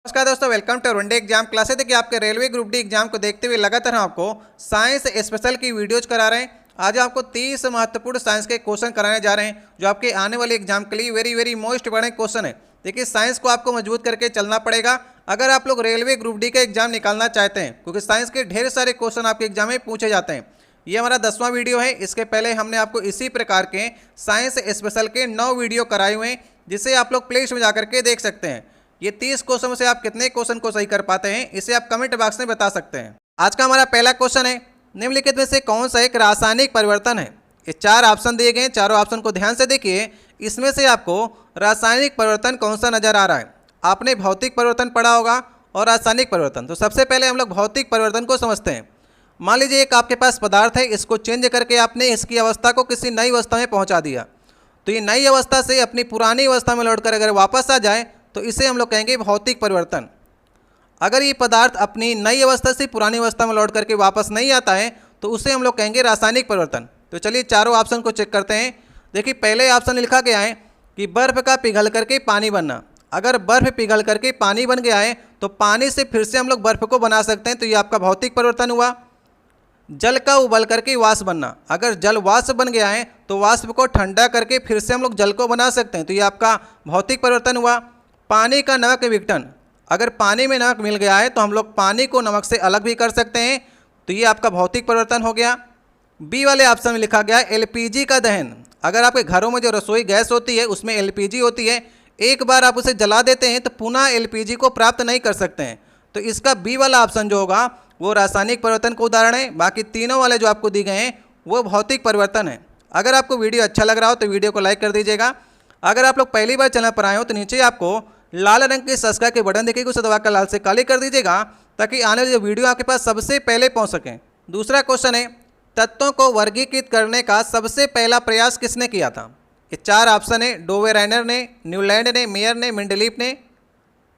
नमस्कार दोस्तों, welcome to one day exam classes. देखिए आपके रेलवे ग्रुप डी एग्जाम को देखते हुए लगातार हम आपको साइंस स्पेशल की वीडियोज करा रहे हैं। आज आपको 30 महत्वपूर्ण साइंस के क्वेश्चन कराने जा रहे हैं जो आपके आने वाले एग्जाम के लिए वेरी मोस्ट बड़े क्वेश्चन है। देखिए साइंस को आपको मजबूत करके चलना पड़ेगा अगर आप लोग रेलवे ग्रुप डी का एग्जाम निकालना चाहते हैं, क्योंकि साइंस के ढेर सारे क्वेश्चन आपके एग्जाम में पूछे जाते हैं। ये हमारा 10वां वीडियो है। इसके पहले हमने आपको इसी प्रकार के साइंस स्पेशल के 9 वीडियो कराए हुए हैं, जिसे आप लोग प्ले स्टोर में जाकर के देख सकते हैं। ये 30 क्वेश्चन से आप कितने क्वेश्चन को सही कर पाते हैं, इसे आप कमेंट बॉक्स में बता सकते हैं। आज का हमारा पहला क्वेश्चन है, निम्नलिखित में से कौन सा एक रासायनिक परिवर्तन है। ये 4 ऑप्शन दिए गए हैं, चारों ऑप्शन को ध्यान से देखिए। इसमें से आपको रासायनिक परिवर्तन कौन सा नजर आ रहा है। आपने भौतिक परिवर्तन पढ़ा होगा और रासायनिक परिवर्तन। तो सबसे पहले हम लोग भौतिक परिवर्तन को समझते हैं। मान लीजिए एक आपके पास पदार्थ है, इसको चेंज करके आपने इसकी अवस्था को किसी नई अवस्था में पहुंचा दिया, तो ये नई अवस्था से अपनी पुरानी अवस्था में लौटकर अगर वापस आ जाए तो इसे हम लोग कहेंगे भौतिक परिवर्तन। अगर ये पदार्थ अपनी नई अवस्था से पुरानी अवस्था में लौट करके वापस नहीं आता है तो उसे हम लोग कहेंगे रासायनिक परिवर्तन। तो चलिए चारों ऑप्शन को चेक करते हैं। देखिए पहले ऑप्शन लिखा गया है कि बर्फ का पिघल करके पानी बनना। अगर बर्फ पिघल करके पानी बन गया है तो पानी से फिर से हम लोग बर्फ को बना सकते हैं, तो ये आपका भौतिक परिवर्तन हुआ। जल का उबल करके वाष्प बनना। अगर जल वाष्प बन गया है तो वाष्प को ठंडा करके फिर से हम लोग जल को बना सकते हैं, तो ये आपका भौतिक परिवर्तन हुआ। पानी का नमक विघटन। अगर पानी में नमक मिल गया है तो हम लोग पानी को नमक से अलग भी कर सकते हैं, तो ये आपका भौतिक परिवर्तन हो गया। बी वाले ऑप्शन में लिखा गया एलपीजी का दहन। अगर आपके घरों में जो रसोई गैस होती है उसमें एलपीजी होती है, एक बार आप उसे जला देते हैं तो पुनः एलपीजी को प्राप्त नहीं कर सकते हैं, तो इसका बी वाला ऑप्शन जो होगा वो रासायनिक परिवर्तन का उदाहरण है। बाकी तीनों वाले जो आपको दिए गए हैं वो भौतिक परिवर्तन है। अगर आपको वीडियो अच्छा लग रहा हो तो वीडियो को लाइक कर दीजिएगा। अगर आप लोग पहली बार चैनल पर आए हो तो नीचे आपको लाल रंग के सब्सक्राइब के बटन दिखेगा, उसे दबाकर लाल से काले कर दीजिएगा ताकि आने वाली वीडियो आपके पास सबसे पहले पहुंच सके। दूसरा क्वेश्चन है, तत्वों को वर्गीकृत करने का सबसे पहला प्रयास किसने किया था। ये 4 ऑप्शन है, डोवेराइनर ने, न्यूलैंड ने, मेयर ने, मेंडलीफ ने।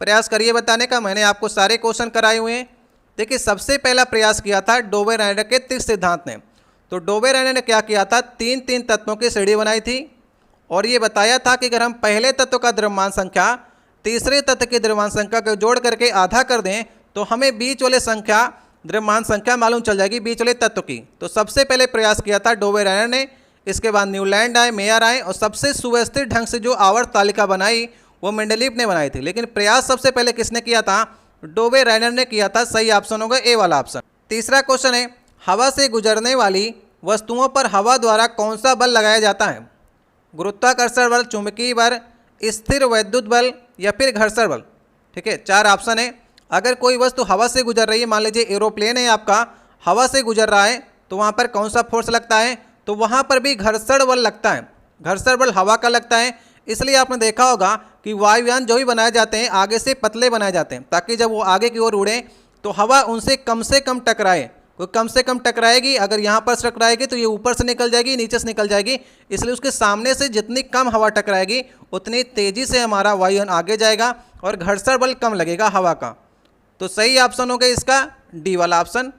प्रयास करिए बताने का। मैंने आपको सारे क्वेश्चन कराए हुए हैं। देखिए सबसे पहला प्रयास किया था डोवेराइनर के त्रिक सिद्धांत ने। तो डोवेराइनर ने क्या किया था, 3 तत्वों की श्रेणी बनाई थी और ये बताया था कि अगर हम पहले तत्व का द्रव्यमान संख्या तीसरे तत्व की द्रव्यमान संख्या को जोड़ करके आधा कर दें तो हमें बीच वाले संख्या द्रव्यमान संख्या मालूम चल जाएगी बीच वाले तत्व की। तो सबसे पहले प्रयास किया था डोवेराइनर ने। इसके बाद न्यूलैंड आए, मेयर आए और सबसे सुव्यवस्थित ढंग से जो आवर्त तालिका बनाई वो मेंडलीफ ने बनाई थी। लेकिन प्रयास सबसे पहले किसने किया था, डोवेराइनर ने किया था। सही ऑप्शन होगा ए वाला ऑप्शन। तीसरा क्वेश्चन है, हवा से गुजरने वाली वस्तुओं पर हवा द्वारा कौन सा बल लगाया जाता है। गुरुत्वाकर्षण बल, चुंबकीय बल, स्थिर वैद्युत बल या फिर घर्षण बल। ठीक है, 4 ऑप्शन है। अगर कोई वस्तु हवा से गुजर रही है, मान लीजिए एरोप्लेन है आपका, हवा से गुजर रहा है, तो वहाँ पर कौन सा फोर्स लगता है, तो वहाँ पर भी घर्षण बल लगता है। घर्षण बल हवा का लगता है। इसलिए आपने देखा होगा कि वायुयान जो भी बनाए जाते हैं आगे से पतले बनाए जाते हैं, ताकि जब वो आगे की ओर उड़े तो हवा उनसे कम टकराए। वो कम से कम टकराएगी, अगर यहाँ पर से टकराएगी तो ये ऊपर से निकल जाएगी, नीचे से निकल जाएगी। इसलिए उसके सामने से जितनी कम हवा टकराएगी उतनी तेज़ी से हमारा वायुयान आगे जाएगा और घर्षण बल कम लगेगा हवा का। तो सही ऑप्शन हो गया इसका डी वाला ऑप्शन।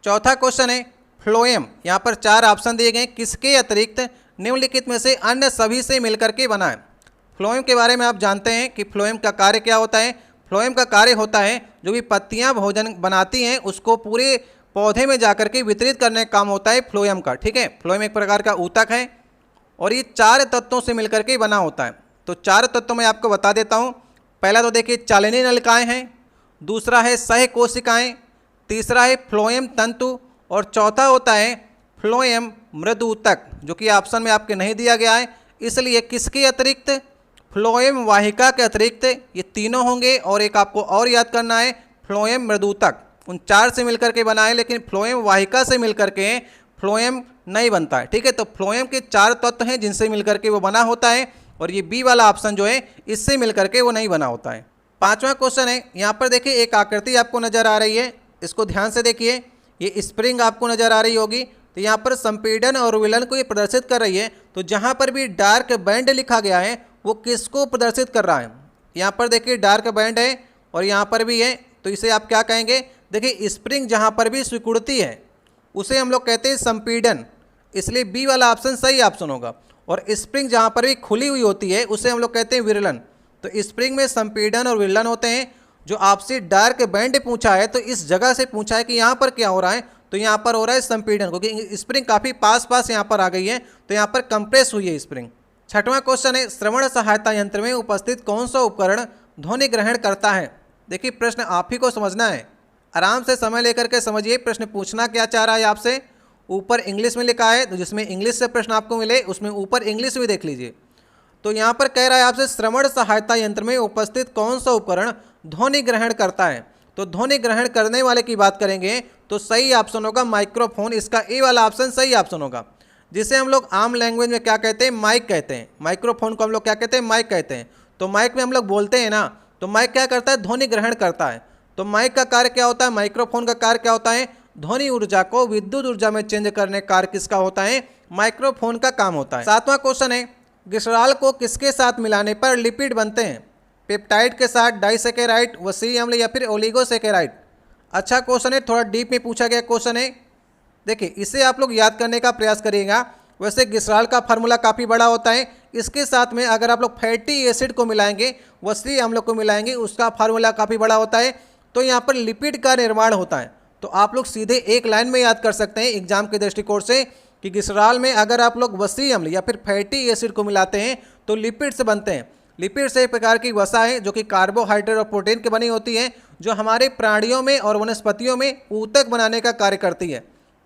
चौथा क्वेश्चन है, फ्लोएम। यहाँ पर 4 ऑप्शन दिए गए, किसके अतिरिक्त निम्नलिखित में से अन्य सभी से मिलकर के बना है। फ्लोएम के बारे में आप जानते हैं कि फ्लोएम का कार्य क्या होता है। फ्लोएम का कार्य होता है जो भी पत्तियाँ भोजन बनाती हैं उसको पूरे पौधे में जाकर के वितरित करने का काम होता है फ्लोएम का। ठीक है, फ्लोएम एक प्रकार का ऊतक है और ये 4 तत्वों से मिलकर के बना होता है। तो 4 तत्वों में आपको बता देता हूँ। पहला तो देखिए चालनीय नलिकाएँ हैं, दूसरा है सह कोशिकाएँ, तीसरा है फ्लोएम तंतु और चौथा होता है फ्लोएम मृदु ऊतक, जो कि ऑप्शन में आपके नहीं दिया गया है। इसलिए किसके अतिरिक्त, फ्लोएम वाहिका के अतिरिक्त ये तीनों होंगे। और एक आपको और याद करना है, फ्लोएम मृदु ऊतक उन 4 से मिलकर के बना है, लेकिन फ्लोएम वाहिका से मिलकर के फ्लोएम नहीं बनता है। ठीक है, तो फ्लोएम के 4 तत्व हैं जिनसे मिलकर के वो बना होता है और ये बी वाला ऑप्शन जो है इससे मिलकर के वो नहीं बना होता है। 5वां क्वेश्चन है, यहाँ पर देखिए एक आकृति आपको नज़र आ रही है, इसको ध्यान से देखिए। ये स्प्रिंग आपको नज़र आ रही होगी, तो यहाँ पर संपीड़न और विलन को ये प्रदर्शित कर रही है। तो जहाँ पर भी डार्क बैंड लिखा गया है वो किसको प्रदर्शित कर रहा है। यहाँ पर देखिए डार्क बैंड है और यहाँ पर भी है, तो इसे आप क्या कहेंगे। देखिए स्प्रिंग जहाँ पर भी सिकुड़ती है उसे हम लोग कहते हैं संपीड़न, इसलिए बी वाला ऑप्शन सही ऑप्शन होगा। और स्प्रिंग जहाँ पर भी खुली हुई होती है उसे हम लोग कहते हैं विरलन। तो स्प्रिंग में संपीड़न और विरलन होते हैं। जो आपसे डार्क बैंड पूछा है तो इस जगह से पूछा है कि यहाँ पर क्या हो रहा है, तो यहाँ पर हो रहा है संपीड़न, क्योंकि स्प्रिंग काफ़ी पास पास यहाँ पर आ गई है तो यहाँ पर कंप्रेस हुई है स्प्रिंग। छठवां क्वेश्चन है श्रवण सहायता यंत्र में उपस्थित कौन सा उपकरण ध्वनि ग्रहण करता है। देखिए प्रश्न आप ही को समझना है, आराम से समय लेकर के समझिए प्रश्न पूछना क्या चाह रहा है आपसे। ऊपर इंग्लिश में लिखा है तो जिसमें इंग्लिश से प्रश्न आपको मिले उसमें ऊपर इंग्लिश भी देख लीजिए। तो यहाँ पर कह रहा है आपसे श्रवण सहायता यंत्र में उपस्थित कौन सा उपकरण ध्वनि ग्रहण करता है। तो ध्वनि ग्रहण करने वाले की बात करेंगे तो सही ऑप्शन होगा माइक्रोफोन, इसका ए वाला ऑप्शन सही ऑप्शन होगा, जिसे हम लोग आम लैंग्वेज में क्या कहते हैं, माइक कहते हैं। माइक्रोफोन को हम लोग क्या कहते हैं, माइक कहते हैं। तो माइक में हम लोग बोलते हैं ना, तो माइक क्या करता है, ध्वनि ग्रहण करता है। तो माइक का कार्य क्या होता है, माइक्रोफोन का कार्य क्या होता है, ध्वनि ऊर्जा को विद्युत ऊर्जा में चेंज करने का कार्य किसका होता है, माइक्रोफोन का काम होता है। सातवां क्वेश्चन है ग्लिसरॉल को किसके साथ मिलाने पर लिपिड बनते हैं। पेप्टाइड के साथ, डाइसैकेराइड, वसीय अम्ल या फिर ओलिगोसैकेराइड। अच्छा क्वेश्चन है, थोड़ा डीप में पूछा गया क्वेश्चन है। देखिए इसे आप लोग याद करने का प्रयास करिएगा। वैसे ग्लिसरॉल का फार्मूला काफ़ी बड़ा होता है, इसके साथ में अगर आप लोग फैटी एसिड को मिलाएंगे, वसीय अम्ल को मिलाएंगे, उसका फार्मूला काफ़ी बड़ा होता है। तो यहाँ पर लिपिड का निर्माण होता है। तो आप लोग सीधे एक लाइन में याद कर सकते हैं एग्जाम के दृष्टिकोण से कि ग्लिसरॉल में अगर आप लोग वसीय अम्ल या फिर फैटी एसिड को मिलाते हैं तो लिपिड से बनते हैं। लिपिड से एक प्रकार की वसा है जो कि कार्बोहाइड्रेट और प्रोटीन की बनी होती है, जो हमारे प्राणियों में और वनस्पतियों में ऊतक बनाने का कार्य करती है।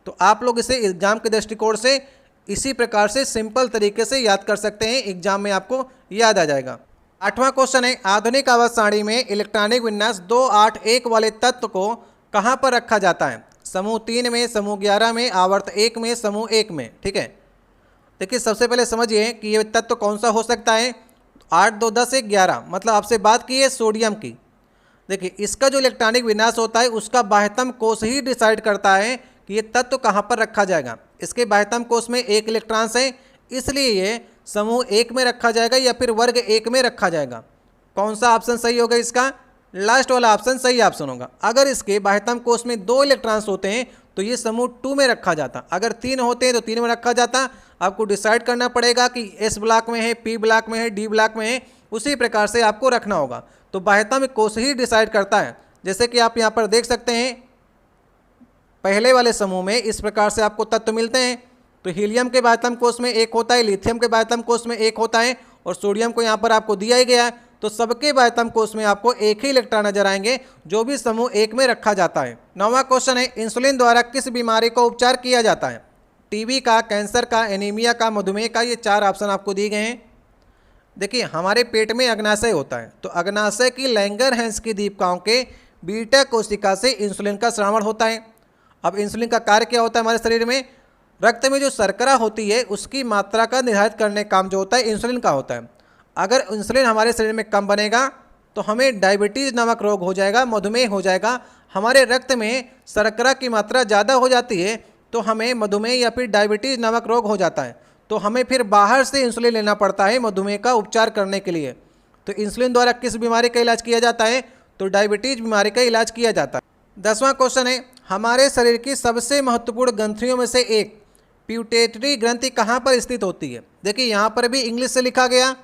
तो आप लोग इसे एग्जाम के दृष्टिकोण से इसी प्रकार से सिंपल तरीके से याद कर सकते हैं, एग्जाम में आपको याद आ जाएगा। आठवां क्वेश्चन है आधुनिक आवर्त सारणी में इलेक्ट्रॉनिक विन्यास 2, 8, 1 वाले तत्व को कहाँ पर रखा जाता है। समूह 3 में, समूह 11 में, आवर्त 1 में, समूह 1 में। ठीक है, देखिए सबसे पहले समझिए कि ये तत्व कौन सा हो सकता है। 8, 2, 10, 1, 11 मतलब आपसे बात की है सोडियम की। देखिए इसका जो इलेक्ट्रॉनिक विन्यास होता है उसका बाह्यतम कोष ही डिसाइड करता है कि ये तत्व कहाँ पर रखा जाएगा। इसके बाह्यतम कोष में 1 इलेक्ट्रॉन्स है, इसलिए ये समूह 1 में रखा जाएगा या फिर वर्ग 1 में रखा जाएगा। कौन सा ऑप्शन सही होगा इसका, लास्ट वाला ऑप्शन सही ऑप्शन होगा। अगर इसके बाह्यतम कोष में 2 इलेक्ट्रॉन्स होते हैं तो ये समूह 2 में रखा जाता, अगर 3 होते हैं तो 3 में रखा जाता। आपको डिसाइड करना पड़ेगा कि एस ब्लॉक में है, पी ब्लॉक में है, डी ब्लॉक में है, उसी प्रकार से आपको रखना होगा। तो बाह्यतम कोष ही डिसाइड करता है। जैसे कि आप यहाँ पर देख सकते हैं पहले वाले समूह में इस प्रकार से आपको तत्व मिलते हैं। तो हीलियम के बाह्यतम कोष में 1 होता है, लिथियम के बाह्यतम कोष में 1 होता है और सोडियम को यहाँ पर आपको दिया ही गया है। तो सबके बाह्यतम कोष में आपको 1 ही इलेक्ट्रॉन नजर आएंगे जो भी समूह 1 में रखा जाता है। 9वां क्वेश्चन है इंसुलिन द्वारा किस बीमारी का उपचार किया जाता है। टीबी का, कैंसर का, एनीमिया का, मधुमेह का, ये 4 ऑप्शन आपको दिए गए हैं। देखिए हमारे पेट में अग्नाशय होता है, तो अग्नाशय की लैंगरहैंस की दीपिकाओं के बीटा कोशिका से इंसुलिन का श्रावण होता है। अब इंसुलिन का कार्य क्या होता है हमारे शरीर में, रक्त में जो शर्करा होती है उसकी मात्रा का निर्धारित करने का काम जो होता है इंसुलिन का होता है। अगर इंसुलिन हमारे शरीर में कम बनेगा तो हमें डायबिटीज़ नामक रोग हो जाएगा, मधुमेह हो जाएगा। हमारे रक्त में शर्करा की मात्रा ज़्यादा हो जाती है तो हमें मधुमेह या फिर डायबिटीज़ नामक रोग हो जाता है। तो हमें फिर बाहर से इंसुलिन लेना पड़ता है मधुमेह का उपचार करने के लिए। तो इंसुलिन द्वारा किस बीमारी का इलाज किया जाता है, तो डायबिटीज़ बीमारी का इलाज किया जाता है। 10वां क्वेश्चन है हमारे शरीर की सबसे महत्वपूर्ण ग्रंथियों में से एक प्यूटेटरी ग्रंथि कहाँ पर स्थित होती है। देखिए यहाँ पर भी इंग्लिश से लिखा गया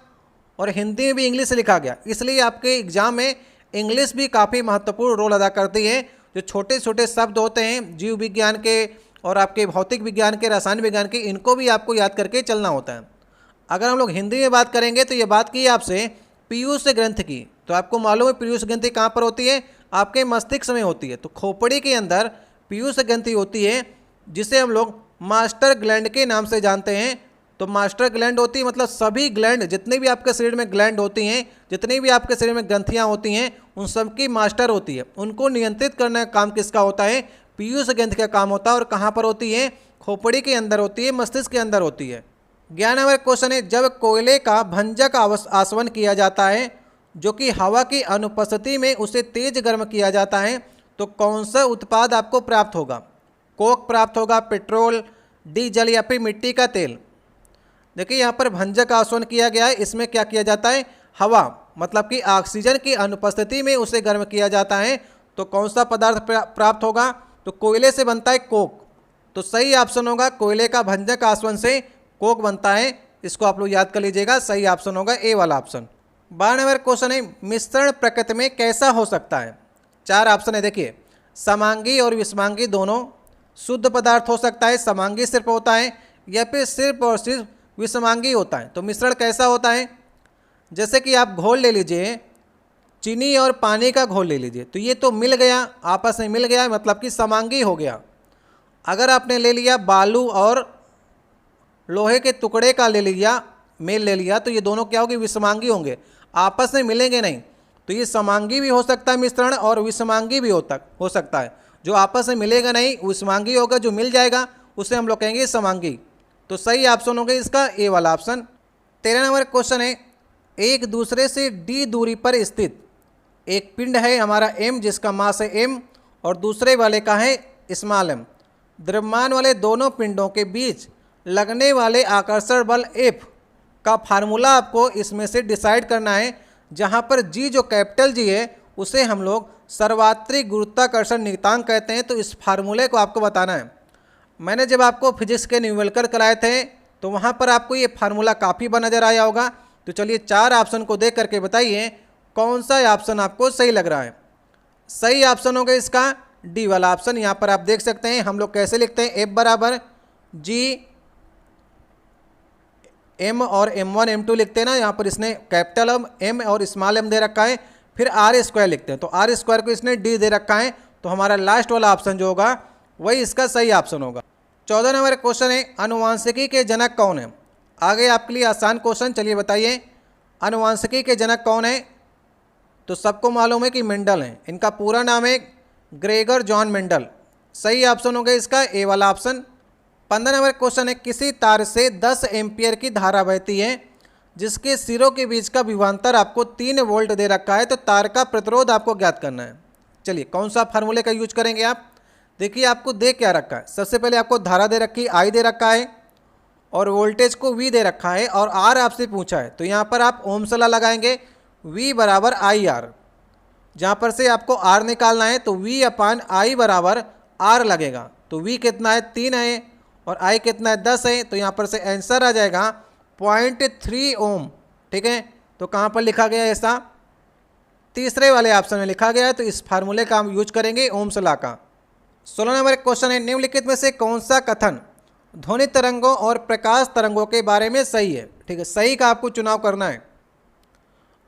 और हिंदी में भी इंग्लिश से लिखा गया, इसलिए आपके एग्जाम में इंग्लिश भी काफ़ी महत्वपूर्ण रोल अदा करती है। जो छोटे छोटे शब्द होते हैं जीव विज्ञान के और आपके भौतिक विज्ञान के, रसायन विज्ञान के, इनको भी आपको याद करके चलना होता है। अगर हम लोग हिंदी में बात करेंगे तो ये बात की आपसे पीयूष ग्रंथि की, तो आपको मालूम है पीयूष ग्रंथि कहाँ पर होती है, आपके मस्तिष्क में होती है। तो खोपड़ी के अंदर पीयूष ग्रंथि होती है जिसे हम लोग मास्टर ग्लैंड के नाम से जानते हैं। तो मास्टर ग्लैंड होती है मतलब सभी ग्लैंड, जितने भी आपके शरीर में ग्लैंड होती हैं, जितनी भी आपके शरीर में ग्रंथियाँ होती हैं, उन सब की मास्टर होती है। उनको नियंत्रित करने का काम किसका होता है, पीयूष ग्रंथि का काम होता है। और कहाँ पर होती है, खोपड़ी के अंदर होती है, मस्तिष्क के अंदर होती है। 11वां क्वेश्चन है जब कोयले का भंजक आसवन किया जाता है जो कि हवा की अनुपस्थिति में उसे तेज गर्म किया जाता है तो कौन सा उत्पाद आपको प्राप्त होगा। कोक प्राप्त होगा, पेट्रोल, डीजल या फिर मिट्टी का तेल। देखिए यहाँ पर भंजक आसवन किया गया है, इसमें क्या किया जाता है, हवा मतलब कि ऑक्सीजन की अनुपस्थिति में उसे गर्म किया जाता है। तो कौन सा पदार्थ प्राप्त होगा, तो कोयले से बनता है कोक। तो सही ऑप्शन होगा कोयले का भंजक आसवन से कोक बनता है। इसको आप लोग याद कर लीजिएगा, सही ऑप्शन होगा ए वाला ऑप्शन। 12 नंबर क्वेश्चन है मिश्रण प्रकृति में कैसा हो सकता है। 4 ऑप्शन है, देखिए समांगी और विषमांगी दोनों शुद्ध पदार्थ हो सकता है, समांगी सिर्फ होता है या फिर सिर्फ और सिर्फ विषमांगी होता है। तो मिश्रण कैसा होता है, जैसे कि आप घोल ले लीजिए, चीनी और पानी का घोल ले लीजिए, तो ये तो मिल गया, आपस में मिल गया, मतलब कि समांगी हो गया। अगर आपने ले लिया बालू और लोहे के टुकड़े का ले लिया, मेल ले लिया, तो ये दोनों क्या होंगे, विषमांगी होंगे, आपस में मिलेंगे नहीं। तो ये समांगी भी हो सकता है मिश्रण और विषमांगी भी हो सकता है। जो आपस में मिलेगा नहीं विषमांगी होगा, जो मिल जाएगा उसे हम लोग कहेंगे समांगी। तो सही ऑप्शन होगा इसका ए वाला ऑप्शन। 13 नंबर क्वेश्चन है एक दूसरे से d दूरी पर स्थित एक पिंड है हमारा m, जिसका मास है m और दूसरे वाले का है स्मॉल m। द्रव्यमान वाले दोनों पिंडों के बीच लगने वाले आकर्षण बल F का फार्मूला आपको इसमें से डिसाइड करना है, जहाँ पर G जो कैपिटल G है उसे हम लोग सर्वात्रिक गुरुत्वाकर्षण नियतांक कहते हैं। तो इस फार्मूले को आपको बताना है। मैंने जब आपको फिजिक्स के न्यूमेरिकल कराए थे तो वहाँ पर आपको ये फार्मूला काफ़ी बार नज़र आया होगा। तो चलिए 4 ऑप्शन को देख करके बताइए कौन सा ऑप्शन आपको सही लग रहा है। सही ऑप्शन होगा इसका डी वाला ऑप्शन। यहाँ पर आप देख सकते हैं हम लोग कैसे लिखते हैं, F बराबर G M और M1 M2 लिखते हैं ना, यहाँ पर इसने कैपिटल M और स्मॉल m दे रखा है, फिर R स्क्वायर लिखते हैं। तो R स्क्वायर को इसने D दे रखा है, तो हमारा लास्ट वाला ऑप्शन जो होगा वही इसका सही ऑप्शन होगा। 14 नंबर क्वेश्चन है आनुवांशिकी के जनक कौन है। आगे आपके लिए आसान क्वेश्चन, चलिए बताइए आनुवांशिकी के जनक कौन है। तो सबको मालूम है कि मेंडल है, इनका पूरा नाम है ग्रेगर जॉन मेंडल। सही ऑप्शन होगा इसका ए वाला ऑप्शन। 15 नंबर क्वेश्चन है किसी तार से 10 एम्पियर की धारा बहती है जिसके सिरों के बीच का विभवांतर आपको 3 वोल्ट दे रखा है, तो तार का प्रतिरोध आपको ज्ञात करना है। चलिए कौन सा फार्मूले का यूज करेंगे आप। देखिए आपको दे क्या रखा है, सबसे पहले आपको धारा दे रखी I दे रखा है और वोल्टेज को V दे रखा है और R आपसे पूछा है। तो यहाँ पर आप ओम्स लॉ लगाएंगे, V बराबर IR, जहाँ पर से आपको R निकालना है तो V अपान I बराबर R लगेगा। तो V कितना है 3 है और I कितना है 10 है, तो यहाँ पर से आंसर आ जाएगा 0.3 ओम। ठीक है, तो कहाँ पर लिखा गया है ऐसा, तीसरे वाले ऑप्शन में लिखा गया है। तो इस फार्मूले का हम यूज करेंगे ओम्स लॉ का। 16 नंबर क्वेश्चन है निम्नलिखित में से कौन सा कथन ध्वनि तरंगों और प्रकाश तरंगों के बारे में सही है। ठीक है, सही का आपको चुनाव करना है।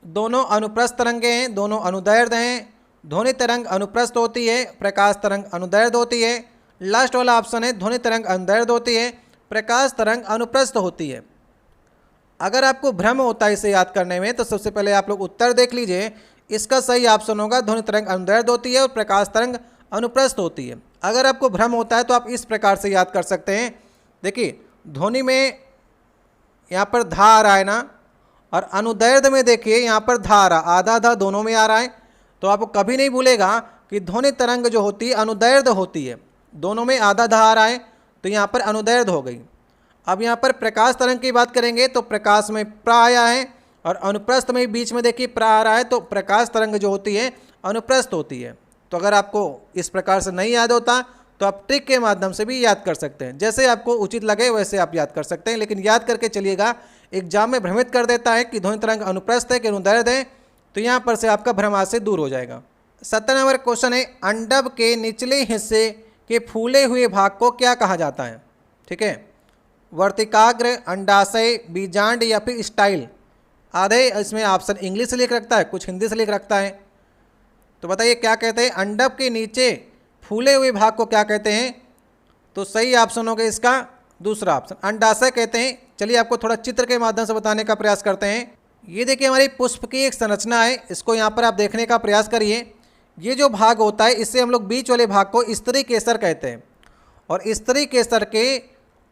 दोनों अनुप्रस्थ तरंगे हैं, दोनों अनुदैर्ध्य हैं। ध्वनि तरंग अनुप्रस्थ होती है, प्रकाश तरंग अनुदैर्ध्य होती है। लास्ट वाला ऑप्शन है ध्वनि तरंग अनुदैर्ध्य होती है, प्रकाश तरंग अनुप्रस्थ होती है। अगर आपको भ्रम होता है इसे याद करने में तो सबसे पहले आप लोग उत्तर देख लीजिए। इसका सही ऑप्शन होगा ध्वनि तरंग अनुदैर्ध्य होती है और प्रकाश तरंग अनुप्रस्थ होती है। अगर आपको भ्रम होता है तो आप इस प्रकार से याद कर सकते हैं। देखिए ध्वनि में यहाँ पर धा आ रहा है ना, और अनुदैर्ध्य में देखिए यहाँ पर धा आ रहा, आधा आधा दोनों में आ रहा है। तो आपको कभी नहीं भूलेगा कि ध्वनि तरंग जो होती है अनुदैर्ध्य होती है, दोनों में आधा धा आ रहा है, तो यहाँ पर अनुदैर्ध्य हो गई। अब यहाँ पर प्रकाश तरंग की बात करेंगे तो प्रकाश में प्रा आया है और अनुप्रस्थ में बीच में देखिए प्रा आ रहा है, तो प्रकाश तरंग जो होती है अनुप्रस्थ होती है। तो अगर आपको इस प्रकार से नहीं याद होता तो आप ट्रिक के माध्यम से भी याद कर सकते हैं, जैसे आपको उचित लगे वैसे आप याद कर सकते हैं। लेकिन याद करके चलिएगा, एग्जाम में भ्रमित कर देता है कि ध्वनि तरंग अनुप्रस्थ है कि अनुदैर्ध्य है, तो यहाँ पर से आपका भ्रम आज से दूर हो जाएगा। 17 नंबर क्वेश्चन है अंडब के निचले हिस्से के फूले हुए भाग को क्या कहा जाता है। ठीक है, वर्तिकाग्र, अंडाशय, बीजांड या फिर स्टाइल। आधे इसमें ऑप्शन इंग्लिश से लिख रखता है, कुछ हिंदी से लिख रखता है। तो बताइए क्या कहते हैं, अंडब के नीचे फूले हुए भाग को क्या कहते हैं। तो सही ऑप्शन होगा इसका दूसरा ऑप्शन, अंडाशय कहते हैं। चलिए आपको थोड़ा चित्र के माध्यम से बताने का प्रयास करते हैं। ये देखिए हमारी पुष्प की एक संरचना है, इसको यहाँ पर आप देखने का प्रयास करिए। ये जो भाग होता है इससे हम लोग बीच वाले भाग को स्त्री केसर कहते हैं, और स्त्री केसर के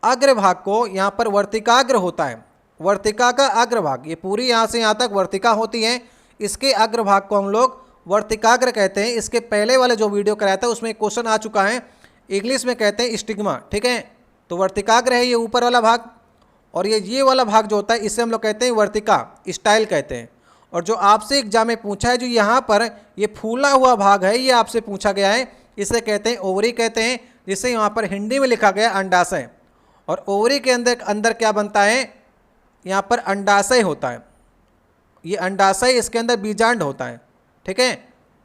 अग्र भाग को यहाँ पर वर्तिकाग्र होता है। वर्तिका का अग्र भाग, ये पूरी यहाँ से यहाँ तक वर्तिका होती है, इसके अग्र भाग को हम लोग वर्तिकाग्र कहते हैं। इसके पहले वाले जो वीडियो कराया था उसमें क्वेश्चन आ चुका है, इंग्लिश में कहते हैं स्टिग्मा। ठीक है, तो वर्तिकाग्र है ये ऊपर वाला भाग, और ये वाला भाग जो होता है इसे हम लोग कहते हैं वर्तिका, स्टाइल कहते हैं। और जो आपसे एग्जाम में पूछा है, जो यहाँ पर ये फूला हुआ भाग है, ये आपसे पूछा गया है, इसे कहते हैं ओवरी कहते हैं, जिसे यहाँ पर हिंदी में लिखा गया अंडाशय। और ओवरी के अंदर क्या बनता है, यहाँ पर अंडाशय होता है। ये अंडाशय, इसके अंदर बीजांड होता है, ठीक है।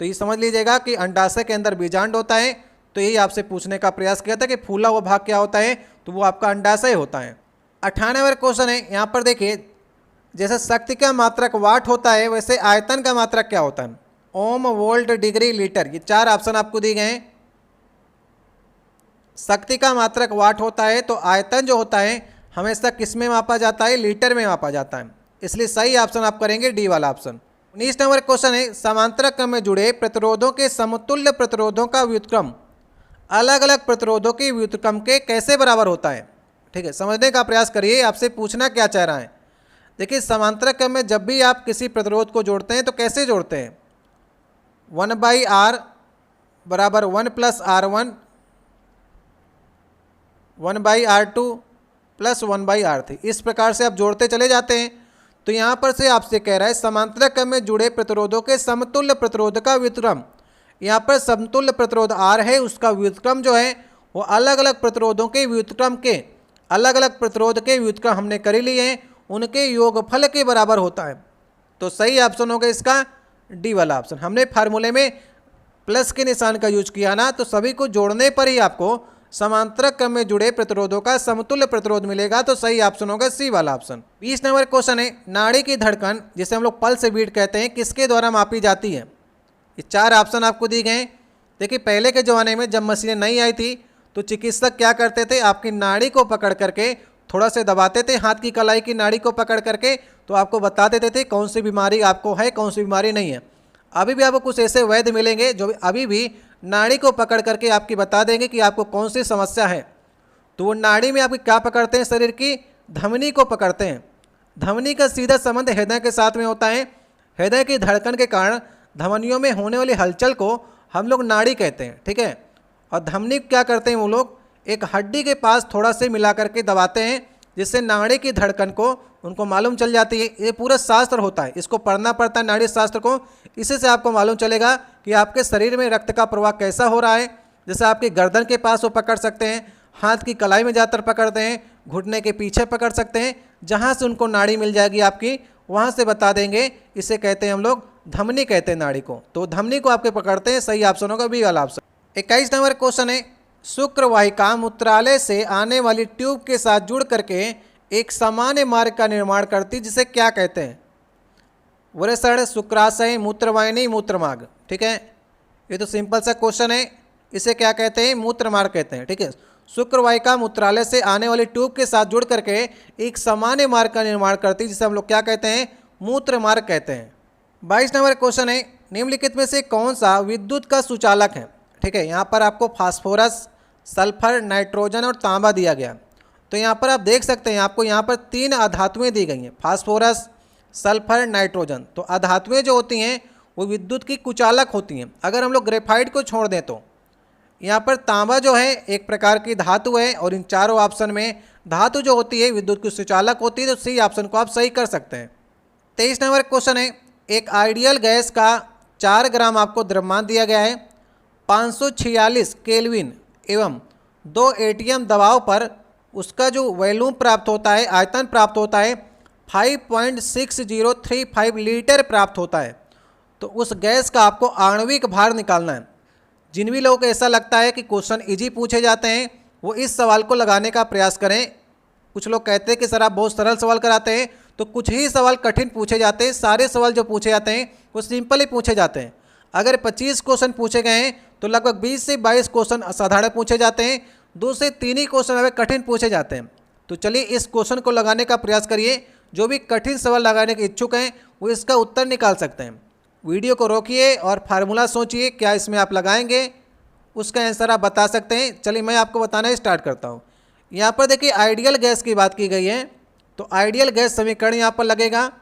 तो ये समझ लीजिएगा कि अंडाशय के अंदर बीजांड होता है। तो यही आपसे पूछने का प्रयास किया था कि फूला हुआ भाग क्या होता है, तो वो आपका अंडाशय होता है। 98वां क्वेश्चन है, यहाँ पर देखिए, जैसे शक्ति का मात्रक वाट होता है वैसे आयतन का मात्रक क्या होता है? ओम, वोल्ट, डिग्री, लीटर। ये 4 ऑप्शन आपको दिए गए हैं। शक्ति का मात्रक वाट होता है तो आयतन जो होता है हमेशा किस में मापा जाता है? लीटर में मापा जाता है। इसलिए सही ऑप्शन आप करेंगे डी वाला ऑप्शन। 19 नंबर क्वेश्चन है, समांतर क्रम में जुड़े प्रतिरोधों के समतुल्य प्रतिरोधों का व्युत्क्रम अलग अलग प्रतिरोधों के व्युत्क्रम के कैसे बराबर होता है? ठीक है, समझने का प्रयास करिए, आपसे पूछना क्या चाह रहा है। देखिए, समांतर क्रम में जब भी आप किसी प्रतिरोध को जोड़ते हैं तो कैसे जोड़ते हैं? 1/R बराबर 1 + R1, 1/R2 + 1/R3, इस प्रकार से आप जोड़ते चले जाते हैं। तो यहाँ पर से आपसे कह रहा है समांतर क्रम में जुड़े प्रतिरोधों के समतुल्य प्रतिरोध का व्युत्क्रम। यहाँ पर समतुल्य प्रतिरोध R है, उसका व्युत्क्रम जो है वो अलग अलग प्रतिरोधों के व्युत्क्रम के, अलग अलग प्रतिरोध के व्युत्क्रम हमने कर लिए हैं, उनके योगफल के बराबर होता है। तो सही ऑप्शन होगा इसका डी वाला ऑप्शन। हमने फार्मूले में प्लस के निशान का यूज किया ना, तो सभी को जोड़ने पर ही आपको समांतर क्रम में जुड़े प्रतिरोधों का समतुल्य प्रतिरोध मिलेगा। तो सही ऑप्शन होगा सी वाला ऑप्शन। 20 नंबर क्वेश्चन है, नाड़ी की धड़कन जिसे हम लोग पल्स बीट कहते हैं किसके द्वारा मापी जाती है? ये 4 ऑप्शन आपको दिए गए हैं। देखिए, पहले के ज़माने में जब मशीनें नहीं आई थी तो चिकित्सक क्या करते थे, आपकी नाड़ी को पकड़ करके थोड़ा से दबाते थे, हाथ की कलाई की नाड़ी को पकड़ करके, तो आपको बता देते थे कौन सी बीमारी आपको है, कौन सी बीमारी नहीं है। अभी भी आपको कुछ ऐसे वैद्य मिलेंगे जो अभी भी नाड़ी को पकड़ करके आपकी बता देंगे कि आपको कौन सी समस्या है। तो वो नाड़ी में आपकी क्या पकड़ते हैं? शरीर की धमनी को पकड़ते हैं। धमनी का सीधा संबंध हृदय के साथ में होता है। हृदय की धड़कन के कारण धमनियों में होने वाली हलचल को हम लोग नाड़ी कहते हैं, ठीक है। और धमनी क्या करते हैं, वो लोग एक हड्डी के पास थोड़ा से मिला करके दबाते हैं, जिससे नाड़ी की धड़कन को उनको मालूम चल जाती है। ये पूरा शास्त्र होता है, इसको पढ़ना पड़ता है नाड़ी शास्त्र को। इसी से आपको मालूम चलेगा कि आपके शरीर में रक्त का प्रवाह कैसा हो रहा है। जैसे आपकी गर्दन के पास वो पकड़ सकते हैं, हाथ की कलाई में ज़्यादातर पकड़ते हैं, घुटने के पीछे पकड़ सकते हैं, जहाँ से उनको नाड़ी मिल जाएगी आपकी वहाँ से बता देंगे। इसे कहते हैं हम लोग धमनी कहते हैं नाड़ी को। तो धमनी को आपके पकड़ते हैं, सही ऑप्शन होगा बी वाला ऑप्शन। 21 नंबर क्वेश्चन है, शुक्र वाहिका मूत्रालय से आने वाली ट्यूब के साथ जुड़ करके एक सामान्य मार्ग का निर्माण करती, जिसे क्या कहते हैं? वृषण, शुक्राशय, मूत्रवाहिनी, मूत्रमार्ग। ठीक है, ये तो सिंपल सा क्वेश्चन है। इसे क्या कहते हैं? मूत्रमार्ग कहते हैं। ठीक है, शुक्र वाहिका मूत्रालय से आने वाली ट्यूब के साथ जुड़ करके एक सामान्य मार्ग का निर्माण करती, जिसे हम लोग क्या कहते हैं? मूत्रमार्ग कहते हैं। 22 नंबर क्वेश्चन है, निम्नलिखित में से कौन सा विद्युत का सुचालक है? ठीक है, यहाँ पर आपको फास्फोरस, सल्फर, नाइट्रोजन और तांबा दिया गया। तो यहाँ पर आप देख सकते हैं, आपको यहाँ पर 3 अधातुएं दी गई हैं, फास्फोरस, सल्फर, नाइट्रोजन। तो अधातुएं जो होती हैं वो विद्युत की कुचालक होती हैं। अगर हम लोग ग्रेफाइट को छोड़ दें तो यहाँ पर तांबा जो है एक प्रकार की धातु है, और इन चारों ऑप्शन में धातु जो होती है विद्युत की सुचालक होती है। तो सी ऑप्शन को आप सही कर सकते हैं। 23 नंबर क्वेश्चन है, एक आइडियल गैस का 4 ग्राम आपको द्रव्यमान दिया गया है। 546 केल्विन एवं 2 एटीएम दबाव पर उसका जो वॉल्यूम प्राप्त होता है, आयतन प्राप्त होता है 5.6035 लीटर प्राप्त होता है। तो उस गैस का आपको आणविक भार निकालना है। जिन भी लोगों को ऐसा लगता है कि क्वेश्चन इजी पूछे जाते हैं, वो इस सवाल को लगाने का प्रयास करें। कुछ लोग कहते हैं कि सर आप बहुत सरल सवाल कराते हैं, तो कुछ ही सवाल कठिन पूछे जाते हैं। सारे सवाल जो पूछे जाते हैं वो सिंपल ही पूछे जाते हैं। अगर 25 क्वेश्चन पूछे गए हैं तो लगभग 20 से 22 क्वेश्चन असाधारण पूछे जाते हैं, 2 से 3 ही क्वेश्चन अगर कठिन पूछे जाते हैं। तो चलिए इस क्वेश्चन को लगाने का प्रयास करिए। जो भी कठिन सवाल लगाने के इच्छुक हैं वो इसका उत्तर निकाल सकते हैं। वीडियो को रोकिए और फार्मूला सोचिए, क्या इसमें आप लगाएंगे, उसका आंसर आप बता सकते हैं। चलिए मैं आपको बताना स्टार्ट करता हूँ। यहाँ पर देखिए आइडियल गैस की बात की गई है, तो आइडियल गैस समीकरण यहाँ पर लगेगा।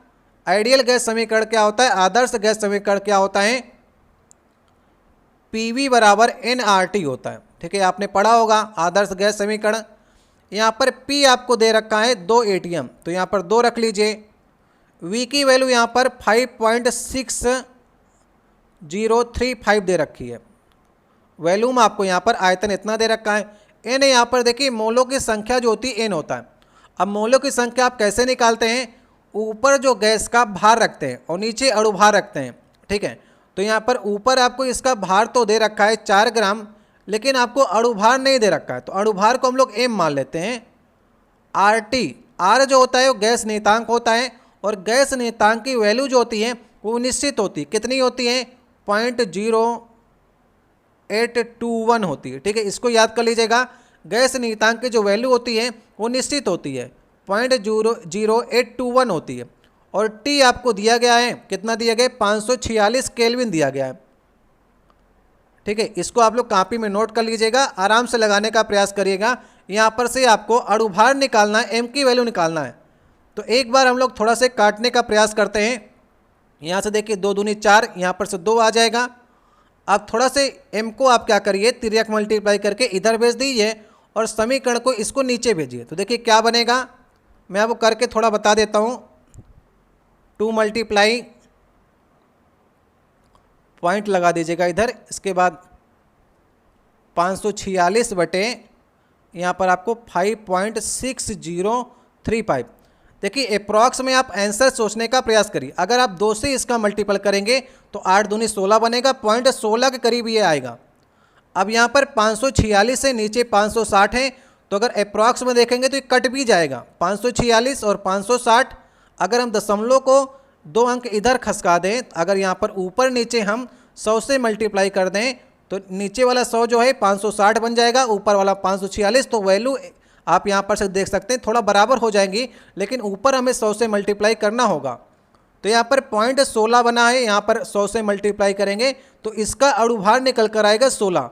आइडियल गैस समीकरण क्या होता है? आदर्श गैस समीकरण क्या होता है? PV बराबर nRT होता है। ठीक है, आपने पढ़ा होगा आदर्श गैस समीकरण। यहाँ पर P आपको दे रखा है 2 एटीएम, तो यहाँ पर 2 रख लीजिए। V की वैल्यू यहाँ पर 5.6035 दे रखी है। वॉल्यूम आपको यहाँ पर आयतन इतना दे रखा है। n यहाँ पर देखिए मोलों की संख्या जो होती है n होता है। अब मोलों की संख्या आप कैसे निकालते हैं? ऊपर जो गैस का भार रखते हैं और नीचे अणु भार रखते हैं, ठीक है। तो यहाँ पर ऊपर आपको इसका भार तो दे रखा है 4 ग्राम, लेकिन आपको अणु भार नहीं दे रखा है। तो अणु भार को हम लोग m मान लेते हैं। RT, R जो होता है वो गैस नियतांक होता है, और गैस नियतांक की वैल्यू जो होती है वो निश्चित होती है। कितनी होती है? 0.0821 होती है, ठीक है। इसको याद कर लीजिएगा, गैस नियतांक की जो वैल्यू होती है वो निश्चित होती है, 0.00821 होती है। और T आपको दिया गया है, कितना दिया गया? 546 केल्विन दिया गया है, ठीक है। इसको आप लोग कॉपी में नोट कर लीजिएगा, आराम से लगाने का प्रयास करिएगा। यहाँ पर से आपको अणुभार निकालना है, m की वैल्यू निकालना है। तो एक बार हम लोग थोड़ा से काटने का प्रयास करते हैं। यहाँ से देखिए 2 दूनी 4, यहाँ पर से 2 आ जाएगा। अब थोड़ा से m को आप क्या करिए, तिर्यक मल्टीप्लाई करके इधर भेज दीजिए और समीकरण को इसको नीचे भेजिए। तो देखिए क्या बनेगा, मैं आपको करके थोड़ा बता देता हूँ। 2 मल्टीप्लाई, पॉइंट लगा दीजिएगा इधर, इसके बाद 546 बटे यहाँ पर आपको 5.6035। देखिए अप्रॉक्स में आप आंसर सोचने का प्रयास करिए। अगर आप 2 से इसका मल्टीपल करेंगे तो 8 दूनी 16 बनेगा, 0.16 के करीब ये आएगा। अब यहाँ पर 546 से नीचे 560 है, तो अगर अप्रॉक्स में देखेंगे तो ये कट भी जाएगा। 546 और 560, अगर हम दशमलव को 2 अंक इधर खसका दें, अगर यहाँ पर ऊपर नीचे हम 100 से मल्टीप्लाई कर दें तो नीचे वाला 100 जो है 560 बन जाएगा, ऊपर वाला 546। तो वैल्यू आप यहाँ पर से देख सकते हैं थोड़ा बराबर हो जाएंगी, लेकिन ऊपर हमें 100 से मल्टीप्लाई करना होगा। तो यहाँ पर 0.16 बना है, यहाँ पर 100 से मल्टीप्लाई करेंगे तो इसका अणुभार निकल कर आएगा 16।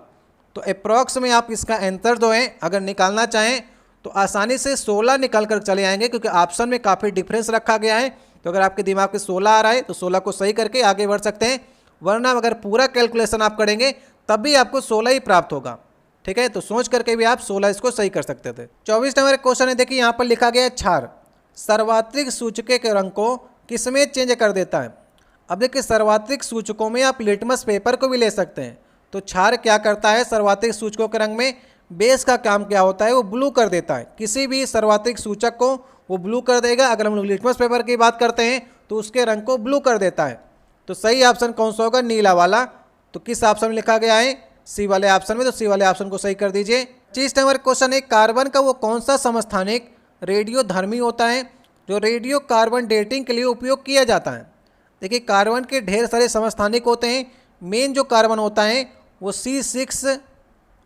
तो अप्रॉक्स में आप इसका आंसर जो है अगर निकालना चाहें तो आसानी से 16 निकल कर चले आएंगे, क्योंकि ऑप्शन में काफ़ी डिफरेंस रखा गया है। तो अगर आपके दिमाग में 16 आ रहा है तो 16 को सही करके आगे बढ़ सकते हैं, वरना अगर पूरा कैलकुलेशन आप करेंगे तब भी आपको 16 ही प्राप्त होगा, ठीक है। तो सोच करके भी आप 16 इसको सही कर सकते थे। 24 नंबर क्वेश्चन है, देखिए यहाँ पर लिखा गया है क्षार सर्वात्रिक सूचके के रंग को किसमें चेंज कर देता है। अब देखिए सर्वात्रिक सूचकों में आप लिटमस पेपर को भी ले सकते हैं। तो क्षार क्या करता है सर्वात्रिक सूचकों के रंग में? बेस का काम क्या होता है? वो ब्लू कर देता है। किसी भी सर्वात्रिक सूचक को वो ब्लू कर देगा। अगर हम लोग लिटमस पेपर की बात करते हैं तो उसके रंग को ब्लू कर देता है। तो सही ऑप्शन कौन सा होगा? नीला वाला। तो किस ऑप्शन में लिखा गया है? सी वाले ऑप्शन में। तो सी वाले ऑप्शन को सही कर दीजिए। 25 नंबर क्वेश्चन है, कार्बन का वो कौन सा समस्थानिक रेडियोधर्मी होता है जो रेडियो कार्बन डेटिंग के लिए उपयोग किया जाता है। देखिए कार्बन के ढेर सारे समस्थानिक होते हैं। मेन जो कार्बन होता है वो C6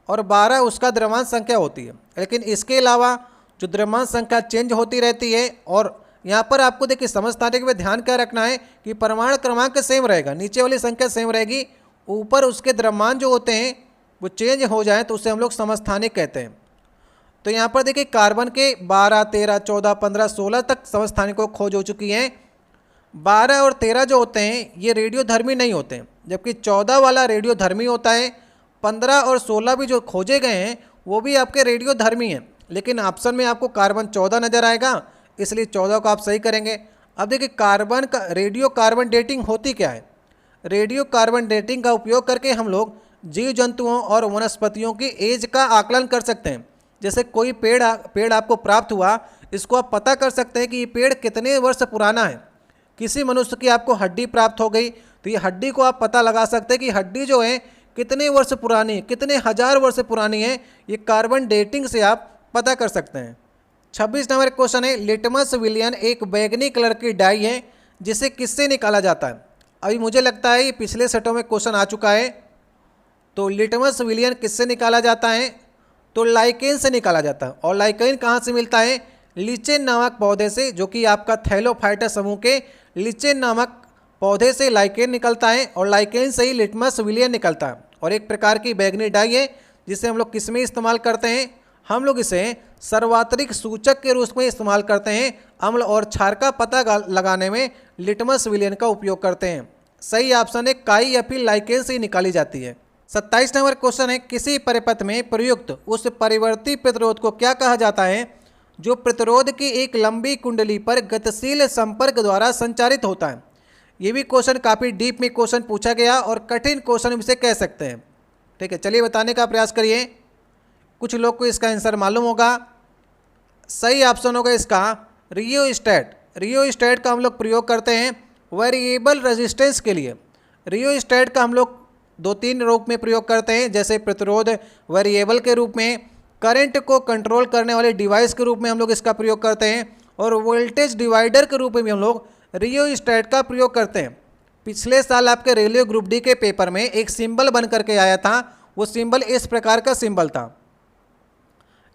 और 12 उसका द्रव्यमान संख्या होती है, लेकिन इसके अलावा जो द्रव्यमान संख्या चेंज होती रहती है। और यहाँ पर आपको देखिए समस्थानिक में ध्यान क्या रखना है कि परमाणु क्रमांक सेम रहेगा, नीचे वाली संख्या सेम रहेगी, ऊपर उसके द्रव्यमान जो होते हैं वो चेंज हो जाए तो उसे हम लोग समस्थानिक कहते हैं। तो यहाँ पर देखिए कार्बन के 12, 13, 14, 15, 16 तक समस्थानिकों को खोज हो चुकी हैं। 12 और 13 जो होते हैं ये रेडियोधर्मी नहीं होते हैं, जबकि 14 वाला रेडियोधर्मी होता है। 15 और 16 भी जो खोजे गए हैं वो भी आपके रेडियोधर्मी हैं, लेकिन ऑप्शन में आपको कार्बन 14 नजर आएगा, इसलिए 14 को आप सही करेंगे। अब देखिए कार्बन का रेडियो कार्बन डेटिंग होती क्या है? रेडियो कार्बन डेटिंग का उपयोग करके हम लोग जीव जंतुओं और वनस्पतियों की एज का आकलन कर सकते हैं। जैसे कोई पेड़ आपको प्राप्त हुआ, इसको आप पता कर सकते हैं कि ये पेड़ कितने वर्ष पुराना है। किसी मनुष्य की आपको हड्डी प्राप्त हो गई तो ये हड्डी को आप पता लगा सकते हैं कि हड्डी जो है कितने वर्ष पुरानी है, कितने हजार वर्ष पुरानी है। ये कार्बन डेटिंग से आप पता कर सकते हैं। 26 नंबर क्वेश्चन है, लिटमस विलियन एक बैंगनी कलर की डाई है जिसे किससे निकाला जाता है। अभी मुझे लगता है ये पिछले सेटों में क्वेश्चन आ चुका है। तो लिटमस विलियन किससे निकाला जाता है? तो लाइकेन से निकाला जाता है। और लाइकेन कहाँ से मिलता है? लिचेन नामक पौधे से, जो कि आपका थैलोफाइटा समूह के लिचेन नामक पौधे से लाइकेन निकलता है, और लाइकेन से ही लिटमस विलियन निकलता है। और एक प्रकार की बैंगनी डाई है जिसे हम लोग किस में इस्तेमाल करते हैं? हम लोग इसे सर्वात्रिक सूचक के रूप में इस्तेमाल करते हैं। अम्ल और क्षार का पता लगाने में लिटमस विलियन का उपयोग करते हैं। सही ऑप्शन है काई या फिर लाइकेन से ही निकाली जाती है। 27 नंबर क्वेश्चन है, किसी परिपथ में प्रयुक्त उस परिवर्ती प्रतिरोध को क्या कहा जाता है जो प्रतिरोध की एक लंबी कुंडली पर गतिशील संपर्क द्वारा संचारित होता है। ये भी क्वेश्चन काफ़ी डीप में क्वेश्चन पूछा गया और कठिन क्वेश्चन इसे कह सकते हैं। ठीक है, चलिए बताने का प्रयास करिए। कुछ लोग को इसका आंसर मालूम होगा। सही ऑप्शन होगा इसका रियोस्टेट। रियोस्टेट का हम लोग प्रयोग करते हैं वेरिएबल रेजिस्टेंस के लिए। रियोस्टेट का हम लोग 2-3 रूप में प्रयोग करते हैं, जैसे प्रतिरोध वेरिएबल के रूप में, करंट को कंट्रोल करने वाले डिवाइस के रूप में हम लोग इसका प्रयोग करते हैं, और वोल्टेज डिवाइडर के रूप में भी हम लोग रियोस्टेट का प्रयोग करते हैं। पिछले साल आपके रेलवे ग्रुप डी के पेपर में एक सिंबल बन करके आया था, वो सिंबल इस प्रकार का सिंबल था।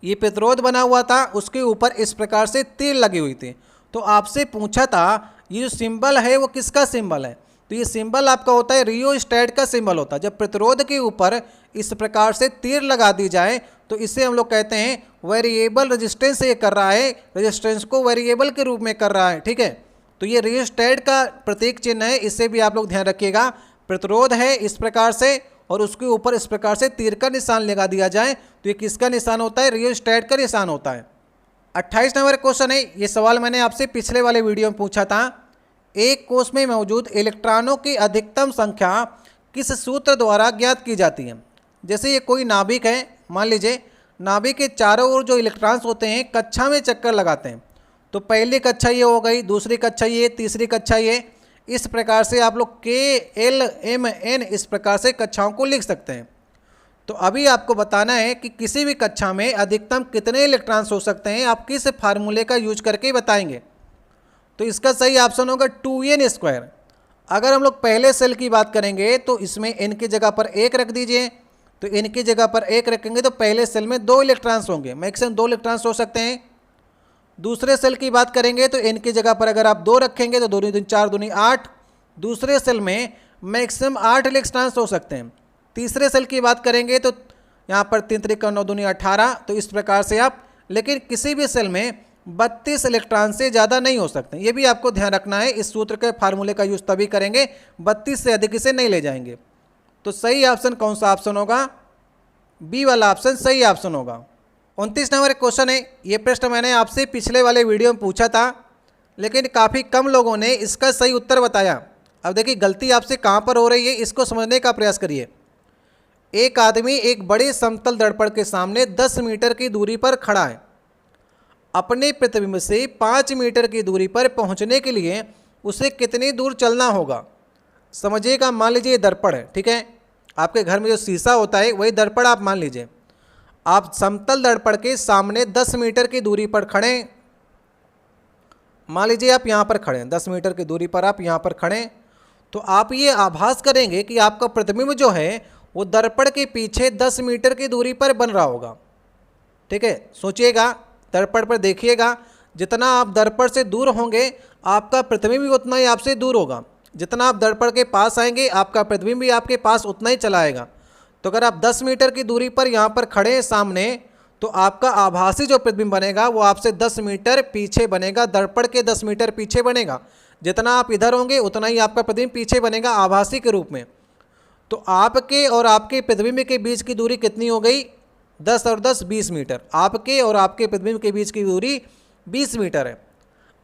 ये प्रतिरोध बना हुआ था, उसके ऊपर इस प्रकार से तीर लगी हुई थी। तो आपसे पूछा था ये जो सिंबल है वो किसका सिंबल है, तो ये सिंबल आपका होता है रियोस्टेट का सिंबल होता है। जब प्रतिरोध के ऊपर इस प्रकार से तीर लगा दी जाए तो इसे हम लोग कहते हैं वेरिएबल रेजिस्टेंस ये कर रहा है, रेजिस्टेंस को वेरिएबल के रूप में कर रहा है, ठीक है। तो ये रियोस्टेट का प्रतीक चिन्ह है, इससे भी आप लोग ध्यान रखिएगा। प्रतिरोध है इस प्रकार से और उसके ऊपर इस प्रकार से तीर का निशान लगा दिया जाए तो ये किसका निशान होता है, रियोस्टेट का निशान होता है। 28 नंबर क्वेश्चन है, ये सवाल मैंने आपसे पिछले वाले वीडियो में पूछा था। एक कोश में मौजूद इलेक्ट्रॉनों की अधिकतम संख्या किस सूत्र द्वारा ज्ञात की जाती है। जैसे ये कोई नाभिक है, मान लीजिए नाभिक के चारों ओर जो इलेक्ट्रॉन्स होते हैं कक्षा में चक्कर लगाते हैं, तो पहली कक्षा ये हो गई, दूसरी कक्षा ये, तीसरी कक्षा ये, इस प्रकार से आप लोग KLMN इस प्रकार से कक्षाओं को लिख सकते हैं। तो अभी आपको बताना है कि किसी भी कक्षा में अधिकतम कितने इलेक्ट्रॉन्स हो सकते हैं, आप किस फार्मूले का यूज करके बताएंगे। तो इसका सही ऑप्शन होगा 2n²। अगर हम लोग पहले सेल की बात करेंगे तो इसमें n की जगह पर 1 रख दीजिए, तो n की जगह पर 1 रखेंगे तो पहले सेल में 2 इलेक्ट्रॉन्स होंगे, मैक्सिमम 2 इलेक्ट्रॉन्स हो सकते हैं। दूसरे सेल की बात करेंगे तो n की जगह पर अगर आप 2 रखेंगे तो 2 दूनी 4 दूनी 8, दूसरे सेल में मैक्सिमम 8 इलेक्ट्रॉन्स हो सकते हैं। तीसरे सेल की बात करेंगे तो यहाँ पर 3 त्रिक 9 दूनी 18, तो इस प्रकार से आप, लेकिन किसी भी सेल में 32 इलेक्ट्रॉन से ज़्यादा नहीं हो सकते, ये भी आपको ध्यान रखना है। इस सूत्र के फार्मूले का यूज तभी करेंगे, 32 से अधिक इसे नहीं ले जाएंगे। तो सही ऑप्शन कौन सा ऑप्शन होगा, बी वाला ऑप्शन सही ऑप्शन होगा। 29 नंबर क्वेश्चन है, ये प्रश्न मैंने आपसे पिछले वाले वीडियो में पूछा था, लेकिन काफ़ी कम लोगों ने इसका सही उत्तर बताया। अब देखिए गलती आपसे कहाँ पर हो रही है, इसको समझने का प्रयास करिए। एक आदमी एक बड़े समतल दर्पण के सामने 10 मीटर की दूरी पर खड़ा है। अपने प्रतिबिंब से 5 मीटर की दूरी पर पहुंचने के लिए उसे कितनी दूर चलना होगा। समझिएगा, मान लीजिए दर्पण है, ठीक है, आपके घर में जो शीशा होता है वही दर्पण आप मान लीजिए। आप समतल दर्पण के सामने 10 मीटर की दूरी पर खड़े, मान लीजिए आप यहाँ पर खड़े हैं, 10 मीटर की दूरी पर आप यहाँ पर खड़े, तो आप ये आभास करेंगे कि आपका प्रतिबिंब जो है वो दर्पण के पीछे 10 मीटर की दूरी पर बन रहा होगा, ठीक है। सोचिएगा, दर्पण पर देखिएगा, जितना आप दर्पण से दूर होंगे आपका प्रतिबिंब भी उतना ही आपसे दूर होगा। जितना आप दर्पण के पास आएंगे आपका प्रतिबिंब भी आपके पास उतना ही चला आएगा। तो अगर आप 10 मीटर की दूरी पर यहाँ पर खड़े हैं सामने, तो आपका आभासी जो प्रतिबिंब बनेगा वो आपसे 10 मीटर पीछे बनेगा, दर्पण के 10 मीटर पीछे बनेगा। जितना आप इधर होंगे उतना ही आपका प्रतिबिंब पीछे बनेगा आभासी के रूप में। तो आपके और आपके प्रतिबिंब के बीच की दूरी कितनी हो गई, 10 और 10 20 मीटर। आपके और आपके प्रतिबिंब के बीच की दूरी 20 मीटर है।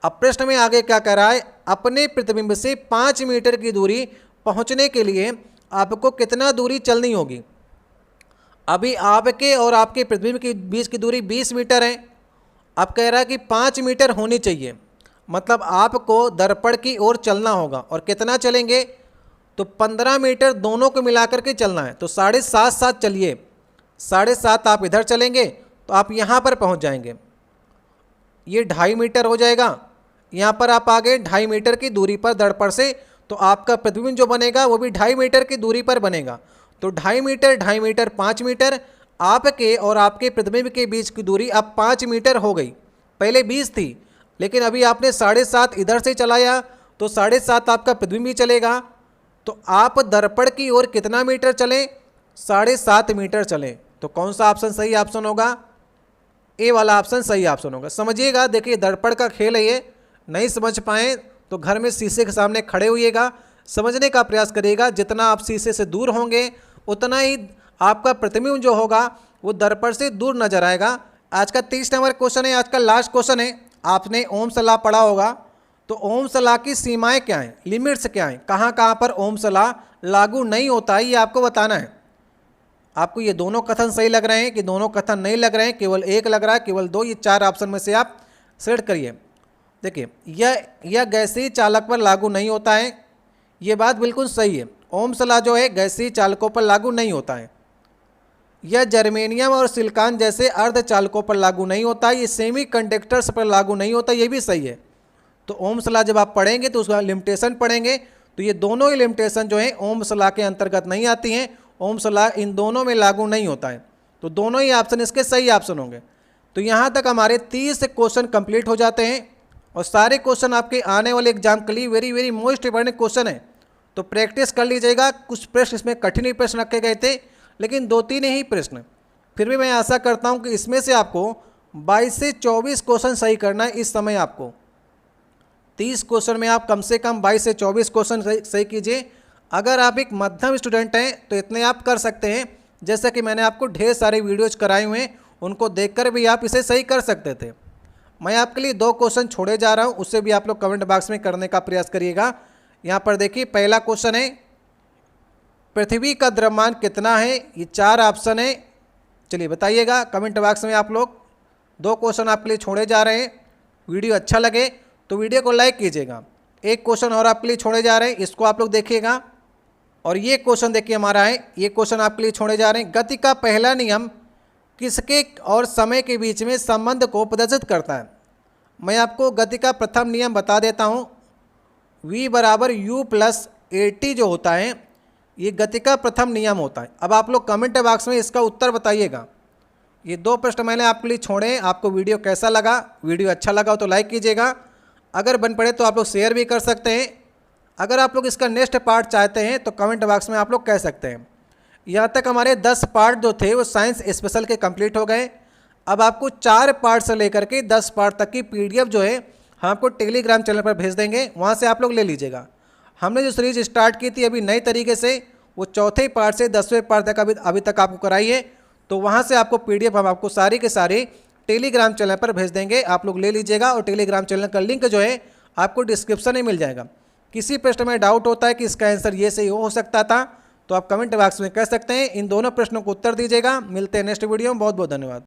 अब प्रश्न में आगे क्या कह रहा है, अपने प्रतिबिंब से 5 मीटर की दूरी पहुंचने के लिए आपको कितना दूरी चलनी होगी। अभी आपके और आपके प्रतिबिंब के बीच की दूरी 20 मीटर है, अब कह रहा है कि 5 मीटर होनी चाहिए, मतलब आपको दर्पण की ओर चलना होगा। और कितना चलेंगे, तो 15 मीटर दोनों को मिलाकर के चलना है। तो 7.5 चलिए, 7.5 आप इधर चलेंगे तो आप यहाँ पर पहुँच जाएंगे, ये 2.5 मीटर हो जाएगा। यहाँ पर आप आ गए 2.5 मीटर की दूरी पर दर्पण से, तो आपका प्रतिबिंब जो बनेगा वो भी 2.5 मीटर की दूरी पर बनेगा। तो 2.5 मीटर 2.5 मीटर 5 मीटर, आपके और आपके प्रतिबिंब के बीच की दूरी अब 5 मीटर हो गई। पहले 20 थी, लेकिन अभी आपने 7.5 इधर से चलाया तो 7.5 आपका प्रतिबिंब भी चलेगा। तो आप दर्पण की ओर कितना मीटर चलें, 7.5 मीटर चलें। तो कौन सा ऑप्शन सही ऑप्शन होगा, ए वाला ऑप्शन सही ऑप्शन होगा। समझिएगा, देखिए दर्पण का खेल है ये, नहीं समझ पाएँ तो घर में शीशे के सामने खड़े होइएगा, समझने का प्रयास करिएगा। जितना आप शीशे से दूर होंगे उतना ही आपका प्रतिबिंब जो होगा वो दर्पण से दूर नजर आएगा। आज का 30 नंबर क्वेश्चन है, आज का लास्ट क्वेश्चन है। आपने ओम्स लॉ पढ़ा होगा, तो ओम्स लॉ की सीमाएं क्या हैं, लिमिट्स क्या हैं, कहाँ कहाँ पर ओम्स लॉ लागू नहीं होता है, ये आपको बताना है। आपको ये दोनों कथन सही लग रहे हैं कि दोनों कथन नहीं लग रहे हैं, केवल एक लग रहा है, केवल दो, ये 4 ऑप्शन में से आप सेलेक्ट करिए। देखिए यह गैसीय चालक पर लागू नहीं होता है, ये बात बिल्कुल सही है। ओम्स लॉ जो है गैसीय चालकों पर लागू नहीं होता है। यह जर्मेनियम और सिलिकॉन जैसे अर्धचालकों पर लागू नहीं होता, ये सेमी कंडक्टर्स पर लागू नहीं होता, ये भी सही है। तो ओम्स लॉ जब आप पढ़ेंगे तो उसका लिमिटेशन पढ़ेंगे, तो ये दोनों ही लिमिटेशन जो है ओम्स लॉ के अंतर्गत नहीं आती हैं। ओम्स लॉ इन दोनों में लागू नहीं होता है, तो दोनों ही ऑप्शन इसके सही ऑप्शन होंगे। तो यहाँ तक हमारे 30 क्वेश्चन कंप्लीट हो जाते हैं और सारे क्वेश्चन आपके आने वाले एग्जाम के लिए very very most important question है। तो प्रैक्टिस कर लीजिएगा। कुछ प्रश्न इसमें कठिन ही प्रश्न रखे गए थे, लेकिन 2-3 ही प्रश्न, फिर भी मैं आशा करता हूँ कि इसमें से आपको 22 से 24 क्वेश्चन सही करना है। इस समय आपको 30 क्वेश्चन में आप कम से कम 22 से 24 क्वेश्चन सही कीजिए। अगर आप एक मध्यम स्टूडेंट हैं तो इतने आप कर सकते हैं, जैसे कि मैंने आपको ढेर सारे वीडियोज कराए हुए हैं, उनको देखकर भी आप इसे सही कर सकते थे। मैं आपके लिए 2 क्वेश्चन छोड़े जा रहा हूँ, उससे भी आप लोग कमेंट बॉक्स में करने का प्रयास करिएगा। यहाँ पर देखिए पहला क्वेश्चन है, पृथ्वी का द्रव्यमान कितना है? ये 4 ऑप्शन है, चलिए बताइएगा कमेंट बॉक्स में आप लोग। 2 क्वेश्चन आपके लिए छोड़े जा रहे हैं। वीडियो अच्छा लगे तो वीडियो को लाइक कीजिएगा। एक क्वेश्चन और आपके लिए छोड़े जा रहे हैं, इसको आप लोग देखिएगा। और ये क्वेश्चन देखिए हमारा है, ये क्वेश्चन आपके लिए छोड़े जा रहे हैं, गति का पहला नियम किसके और समय के बीच में संबंध को प्रदर्शित करता है? मैं आपको गति का प्रथम नियम बता देता हूँ। v बराबर u प्लस AT जो होता है, ये गति का प्रथम नियम होता है। अब आप लोग कमेंट बॉक्स में इसका उत्तर बताइएगा। ये 2 प्रश्न मैंने आपके लिए छोड़े हैं। आपको वीडियो कैसा लगा? वीडियो अच्छा लगा हो तो लाइक कीजिएगा, अगर बन पड़े तो आप लोग शेयर भी कर सकते हैं। अगर आप लोग इसका नेक्स्ट पार्ट चाहते हैं तो कमेंट बॉक्स में आप लोग कह सकते हैं। यहाँ तक हमारे 10 पार्ट जो थे वो साइंस स्पेशल के कंप्लीट हो गए। अब आपको 4 पार्ट से लेकर के 10 पार्ट तक की PDF जो है हम आपको टेलीग्राम चैनल पर भेज देंगे, वहाँ से आप लोग ले लीजिएगा। हमने जो सीरीज स्टार्ट की थी अभी नई तरीके से, वो 4थे पार्ट से 10वें पार्ट तक अभी तक आपको कराई है, तो वहाँ से आपको PDF हम आपको सारी के सारी टेलीग्राम चैनल पर भेज देंगे, आप लोग ले लीजिएगा। और टेलीग्राम चैनल का लिंक जो है आपको डिस्क्रिप्शन में मिल जाएगा। किसी प्रश्न में डाउट होता है कि इसका आंसर ये सही हो सकता था, तो आप कमेंट बॉक्स में कह सकते हैं। इन दोनों प्रश्नों को उत्तर दीजिएगा। मिलते हैं नेक्स्ट वीडियो में। बहुत बहुत धन्यवाद।